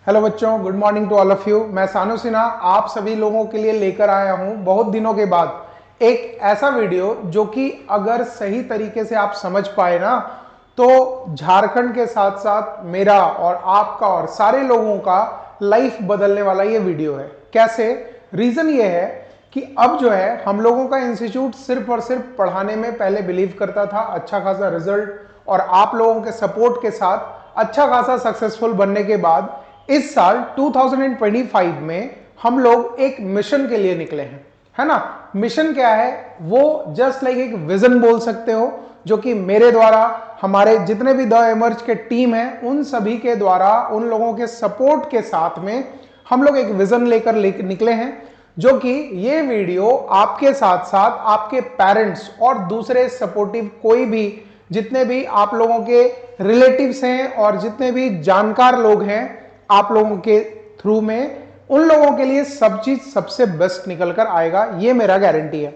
Hello बच्चों, good morning to all of you. मैं सानू सिन्हा आप सभी लोगों के लिए लेकर आया हूं बहुत दिनों के बाद एक ऐसा वीडियो जो कि अगर सही तरीके से आप समझ पाए ना तो झारखंड के साथ साथ मेरा और आपका और सारे लोगों का लाइफ बदलने वाला ये वीडियो है। कैसे? रीजन ये है कि अब जो है हम लोगों का इंस्टीट्यूट सिर्फ और सिर्फ पढ़ाने में पहले बिलीव करता था, अच्छा खासा रिजल्ट और आप लोगों के सपोर्ट के साथ अच्छा खासा सक्सेसफुल बनने के बाद इस साल 2025 में हम लोग एक मिशन के लिए निकले हैं, है ना। मिशन क्या है? वो जस्ट लाइक एक विजन बोल सकते हो, जो कि मेरे द्वारा, हमारे जितने भी द एमर्ज के टीम है उन सभी के द्वारा, उन लोगों के सपोर्ट के साथ में हम लोग एक विजन लेकर निकले हैं, जो कि ये वीडियो आपके साथ साथ आपके पेरेंट्स और दूसरे सपोर्टिव कोई भी जितने भी आप लोगों के रिलेटिव्स हैं और जितने भी जानकार लोग हैं आप लोगों के थ्रू में, उन लोगों के लिए सब चीज सबसे बेस्ट निकल कर आएगा, ये मेरा गारंटी है।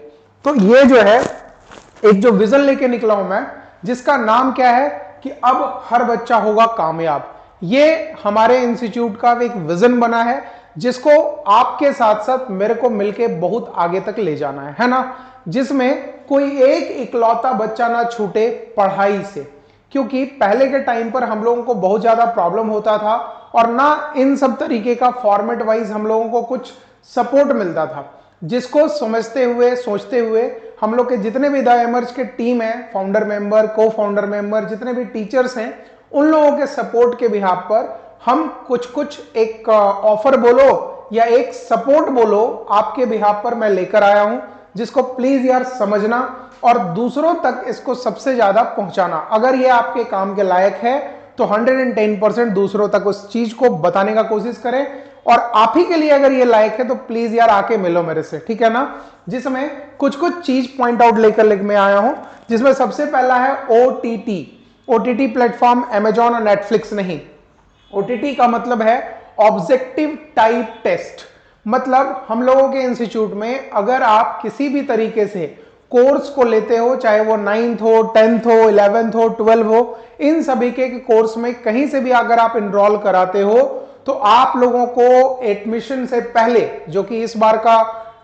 तो ये जो है एक जो विजन लेके निकला हूं मैं, जिसका नाम क्या है कि अब हर बच्चा होगा कामयाब। ये हमारे इंस्टीट्यूट का एक विजन बना है, जिसको आपके साथ साथ मेरे को मिलके बहुत आगे तक ले जाना है ना। जिसमें कोई एक इकलौता बच्चा ना छूटे पढ़ाई से, क्योंकि पहले के टाइम पर हम लोगों को बहुत ज्यादा प्रॉब्लम होता था और ना इन सब तरीके का फॉर्मेट वाइज हम लोगों को कुछ सपोर्ट मिलता था, जिसको समझते हुए सोचते हुए हम लोग के जितने भी द एमर्ज के टीम है, फाउंडर मेंबर, को फाउंडर मेंबर, जितने भी टीचर्स हैं, उन लोगों के सपोर्ट के बिहाफ पर हम कुछ एक ऑफर बोलो या एक सपोर्ट बोलो आपके बिहाफ पर मैं लेकर आया हूं, जिसको प्लीज यार समझना और दूसरों तक इसको सबसे ज्यादा पहुंचाना। अगर ये आपके काम के लायक है तो 110% दूसरों तक उस चीज को बताने का कोशिश करें, और आप ही के लिए अगर ये लायक है तो प्लीज यार आके मिलो मेरे से, ठीक है ना। जिसमें कुछ चीज पॉइंट आउट लेकर मैं आया हूं, जिसमें सबसे पहला है ओटीटी प्लेटफॉर्म, अमेजॉन और नेटफ्लिक्स नहीं। ओटीटी का मतलब है ऑब्जेक्टिव टाइप टेस्ट। मतलब हम लोगों के इंस्टीट्यूट में अगर आप किसी भी तरीके से कोर्स को लेते हो, चाहे वो 9th हो, 10th हो, 11th हो, 12 हो, इन सभी के कोर्स में कहीं से भी अगर आप इनरोल कराते हो तो आप लोगों को एडमिशन से पहले, जो कि इस बार का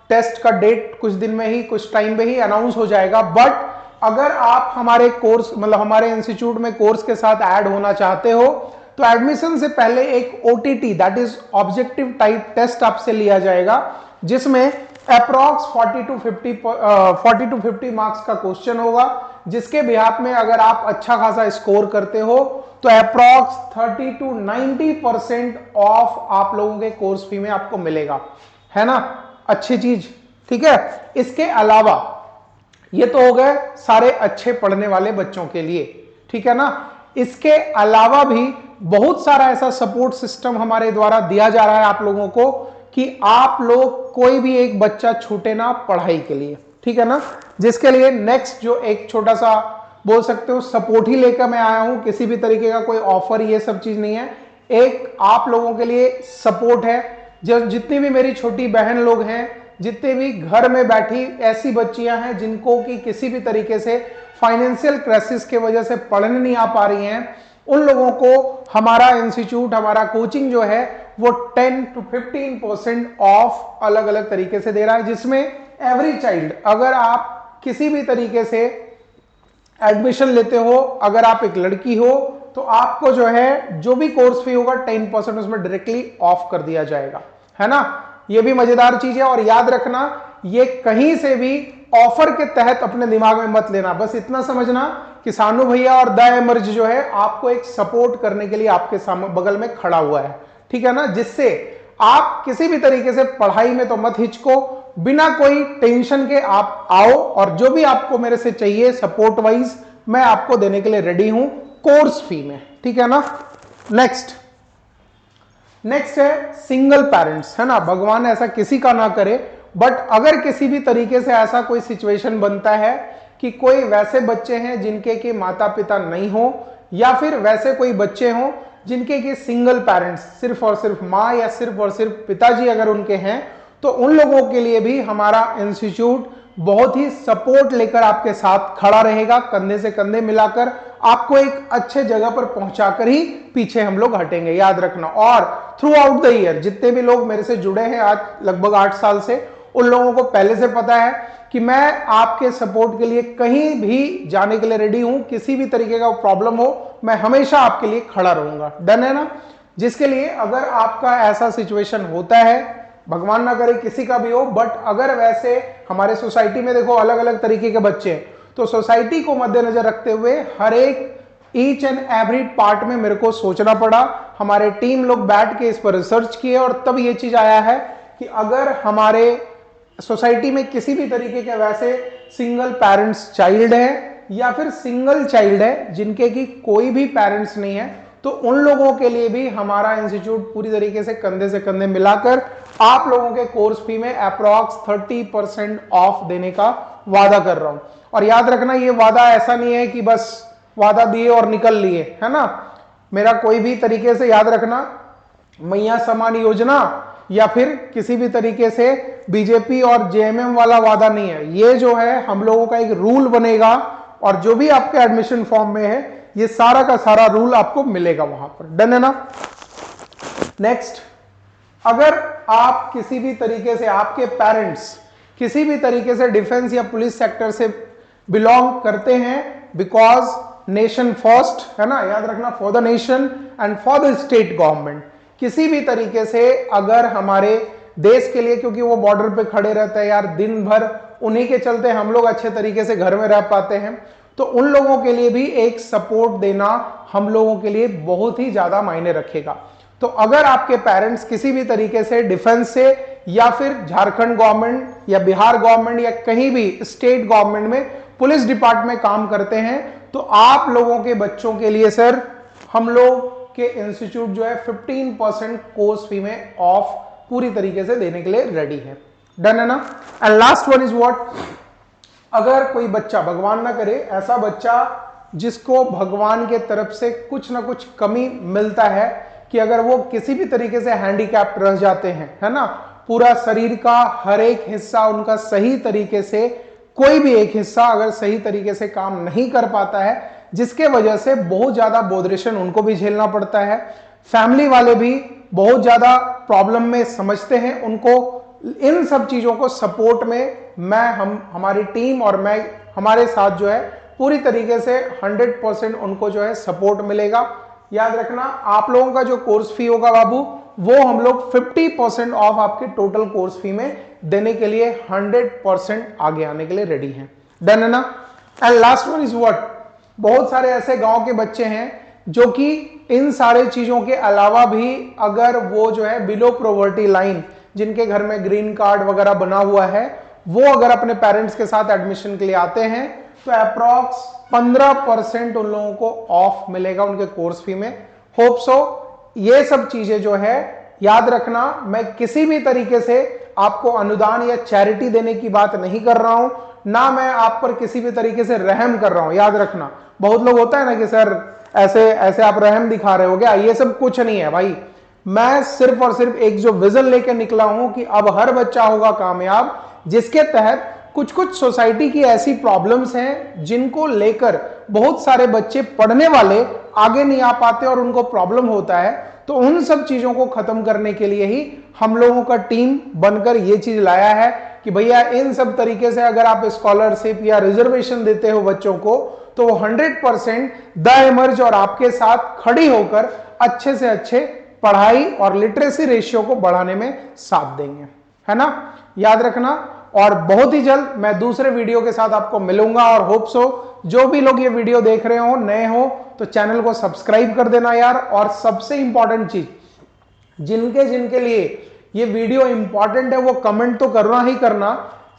टेस्ट का डेट कुछ दिन में ही, कुछ टाइम में ही अनाउंस हो जाएगा, बट अगर आप हमारे कोर्स मतलब हमारे इंस्टीट्यूट में कोर्स के साथ ऐड होना चाहते हो तो एडमिशन से पहले एक OTT that is objective type test आपसे लिया जाएगा, जिसमें अप्रॉक्स 40 टू 50 मार्क्स का क्वेश्चन होगा, जिसके बिहाफ में अगर आप अच्छा खासा स्कोर करते हो तो अप्रॉक्स 30 टू 90% ऑफ आप लोगों के कोर्स फी में आपको मिलेगा, है ना। अच्छी चीज, ठीक है। इसके अलावा ये तो हो गए सारे अच्छे पढ़ने वाले बच्चों के लिए, ठीक है ना। इसके अलावा भी बहुत सारा ऐसा सपोर्ट सिस्टम हमारे द्वारा दिया जा रहा है आप लोगों को कि आप लोग कोई भी एक बच्चा छूटे ना पढ़ाई के लिए, ठीक है ना। जिसके लिए नेक्स्ट जो एक छोटा सा बोल सकते हो सपोर्ट ही लेकर मैं आया हूं, किसी भी तरीके का कोई ऑफर ये सब चीज नहीं है, एक आप लोगों के लिए सपोर्ट है। जो जितनी भी मेरी छोटी बहन लोग हैं, जितने भी घर में बैठी ऐसी बच्चियां हैं जिनको कि किसी भी तरीके से फाइनेंशियल क्राइसिस के वजह से पढ़ने नहीं आ पा रही हैं, उन लोगों को हमारा इंस्टीट्यूट, हमारा कोचिंग जो है वो 10 टू 15% ऑफ अलग अलग तरीके से दे रहा है, जिसमें एवरी चाइल्ड, अगर आप किसी भी तरीके से एडमिशन लेते हो, अगर आप एक लड़की हो तो आपको जो है जो भी कोर्स फी होगा 10% उसमें डायरेक्टली ऑफ कर दिया जाएगा, है ना। ये भी मजेदार चीज है। और याद रखना, ये कहीं से भी ऑफर के तहत अपने दिमाग में मत लेना, बस इतना समझना कि सानू भैया और द एमर्ज जो है आपको एक सपोर्ट करने के लिए आपके सामने बगल में खड़ा हुआ है, ठीक है ना। जिससे आप किसी भी तरीके से पढ़ाई में तो मत हिचको, बिना कोई टेंशन के आप आओ, और जो भी आपको मेरे से चाहिए सपोर्ट वाइज मैं आपको देने के लिए रेडी हूं कोर्स फी में, ठीक है ना। नेक्स्ट है सिंगल पेरेंट्स, है ना। भगवान ऐसा किसी का ना करे, बट अगर किसी भी तरीके से ऐसा कोई सिचुएशन बनता है कि कोई वैसे बच्चे हैं जिनके के माता पिता नहीं हो, या फिर वैसे कोई बच्चे हों जिनके के सिंगल पेरेंट्स, सिर्फ और सिर्फ माँ या सिर्फ और सिर्फ पिताजी अगर उनके हैं, तो उन लोगों के लिए भी हमारा इंस्टीट्यूट बहुत ही सपोर्ट लेकर आपके साथ खड़ा रहेगा, कंधे से कंधे मिलाकर आपको एक अच्छे जगह पर पहुंचाकर ही पीछे हम लोग हटेंगे, याद रखना। और थ्रू आउट द ईयर जितने भी लोग मेरे से जुड़े हैं आज लगभग 8 साल से, उन लोगों को पहले से पता है कि मैं आपके सपोर्ट के लिए कहीं भी जाने के लिए रेडी हूं। किसी भी तरीके का प्रॉब्लम हो, मैं हमेशा आपके लिए खड़ा रहूंगा। डन है ना? जिसके लिए अगर आपका ऐसा सिचुएशन होता है, भगवान ना करे किसी का भी हो, बट अगर वैसे हमारे सोसाइटी में देखो अलग अलग तरीके के बच्चे हैं, तो सोसाइटी को मद्देनजर रखते हुए हर एक ईच एंड एवरी पार्ट में मेरे को सोचना पड़ा। हमारे टीम लोग बैठ के इस पर रिसर्च किए और तब ये चीज आया है कि अगर हमारे सोसाइटी में किसी भी तरीके के वैसे सिंगल पेरेंट्स चाइल्ड है या फिर सिंगल चाइल्ड है जिनके की कोई भी पेरेंट्स नहीं है, तो उन लोगों के लिए भी हमारा इंस्टीट्यूट पूरी तरीके से कंधे मिलाकर आप लोगों के कोर्स फी में अप्रॉक्स 30% ऑफ देने का वादा कर रहा हूं। और याद रखना, ये वादा ऐसा नहीं है कि बस वादा दिए और निकल लिए, है ना। मेरा कोई भी तरीके से, याद रखना, मैया समान योजना या फिर किसी भी तरीके से बीजेपी और जेएमएम वाला वादा नहीं है। ये जो है हम लोगों का एक रूल बनेगा और जो भी आपके एडमिशन फॉर्म में है ये सारा का सारा रूल आपको मिलेगा वहां पर। डन है ना? नेक्स्ट, अगर आप किसी भी तरीके से, आपके पेरेंट्स किसी भी तरीके से डिफेंस या पुलिस सेक्टर से बिलोंग करते हैं, बिकॉज नेशन फर्स्ट, है ना, याद रखना, for the nation and for the state government, किसी भी तरीके से अगर हमारे देश के लिए, क्योंकि वो बॉर्डर पे खड़े रहते हैं यार दिन भर, उन्हीं के चलते हम लोग अच्छे तरीके से घर में रह पाते हैं, तो उन लोगों के लिए भी एक सपोर्ट देना हम लोगों के लिए बहुत ही ज्यादा मायने रखेगा। तो अगर आपके पेरेंट्स किसी भी तरीके से डिफेंस से या फिर झारखंड गवर्नमेंट या बिहार गवर्नमेंट या कहीं भी स्टेट गवर्नमेंट में पुलिस डिपार्टमेंट में काम करते हैं, तो आप लोगों के बच्चों के लिए सर हम लोग के इंस्टीट्यूट जो है 15% कोर्स फी में ऑफ पूरी तरीके से देने के लिए रेडी है। डन है ना? And last one is what, अगर कोई बच्चा, भगवान ना करे, ऐसा बच्चा जिसको भगवान के तरफ से कुछ ना कुछ कमी मिलता है कि अगर वो किसी भी तरीके से हैंडीकैप्ड रह जाते हैं, है ना, पूरा शरीर का हर एक हिस्सा उनका सही तरीके से, कोई भी एक हिस्सा अगर सही तरीके से काम नहीं कर पाता है, जिसके वजह से बहुत ज्यादा बोदरेशन उनको भी झेलना पड़ता है, फैमिली वाले भी बहुत ज्यादा प्रॉब्लम में समझते हैं उनको, इन सब चीजों को सपोर्ट में हमारी टीम और मैं, हमारे साथ जो है पूरी तरीके से 100% उनको जो है सपोर्ट मिलेगा। याद रखना, आप लोगों का जो कोर्स फी होगा बाबू, वो हम लोग 50% ऑफ आपके टोटल कोर्स फी में देने के लिए 100% आगे आने के लिए रेडी हैं। डन है ना? And last one is what, बहुत सारे ऐसे गांव के बच्चे हैं जो कि इन सारे चीजों के अलावा भी, अगर वो जो है बिलो पॉवर्टी लाइन, जिनके घर में ग्रीन कार्ड वगैरह बना हुआ है, वो अगर अपने पेरेंट्स के साथ एडमिशन के लिए आते हैं तो अप्रॉक्स 15% उन लोगों को ऑफ मिलेगा उनके कोर्स फी में। होप सो ये सब चीजें जो है, याद रखना, मैं किसी भी तरीके से आपको अनुदान या चैरिटी देने की बात नहीं कर रहा हूं, ना मैं आप पर किसी भी तरीके से रहम कर रहा हूं। याद रखना, बहुत लोग होता है ना कि सर ऐसे ऐसे आप रहम दिखा रहे हो क्या, ये सब कुछ नहीं है भाई। मैं सिर्फ और सिर्फ एक जो विजन लेकर निकला हूं कि अब हर बच्चा होगा कामयाब, जिसके तहत कुछ कुछ सोसाइटी की ऐसी प्रॉब्लम्स हैं जिनको लेकर बहुत सारे बच्चे पढ़ने वाले आगे नहीं आ पाते और उनको प्रॉब्लम होता है, तो उन सब चीजों को खत्म करने के लिए ही हम लोगों का टीम बनकर ये चीज लाया है कि भैया इन सब तरीके से अगर आप स्कॉलरशिप या रिजर्वेशन देते हो बच्चों को, तो 100% द इमर्ज और आपके साथ खड़ी होकर अच्छे से अच्छे पढ़ाई और लिटरेसी रेशियो को बढ़ाने में साथ देंगे, है ना। याद रखना, और बहुत ही जल्द मैं दूसरे वीडियो के साथ आपको मिलूंगा। और होप सो जो भी लोग ये वीडियो देख रहे हो, नए हो, तो चैनल को सब्सक्राइब कर देना यार। और सबसे इंपॉर्टेंट चीज, जिनके जिनके लिए ये वीडियो इंपॉर्टेंट है वो कमेंट तो करना ही करना,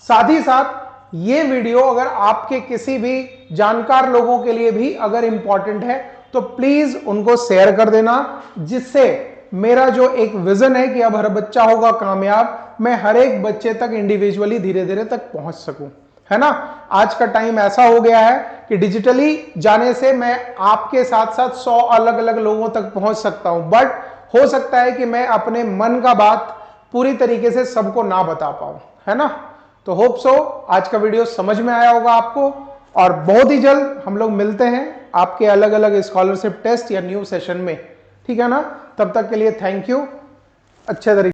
साथ ही साथ ये वीडियो अगर आपके किसी भी जानकार लोगों के लिए भी अगर इंपॉर्टेंट है तो प्लीज उनको शेयर कर देना, जिससे मेरा जो एक विजन है कि अब हर बच्चा होगा कामयाब, मैं हर एक बच्चे तक इंडिविजुअली धीरे धीरे तक पहुंच सकूं, है ना। आज का टाइम ऐसा हो गया है कि डिजिटली जाने से मैं आपके साथ साथ 100 अलग अलग लोगों तक पहुंच सकता हूं, बट हो सकता है कि मैं अपने मन का बात पूरी तरीके से सबको ना बता पाऊं, है ना। तो होप सो आज का वीडियो समझ में आया होगा आपको, और बहुत ही जल्द हम लोग मिलते हैं आपके अलग अलग स्कॉलरशिप टेस्ट या न्यू सेशन में, ठीक है ना। तब तक के लिए थैंक यू, अच्छे तरीके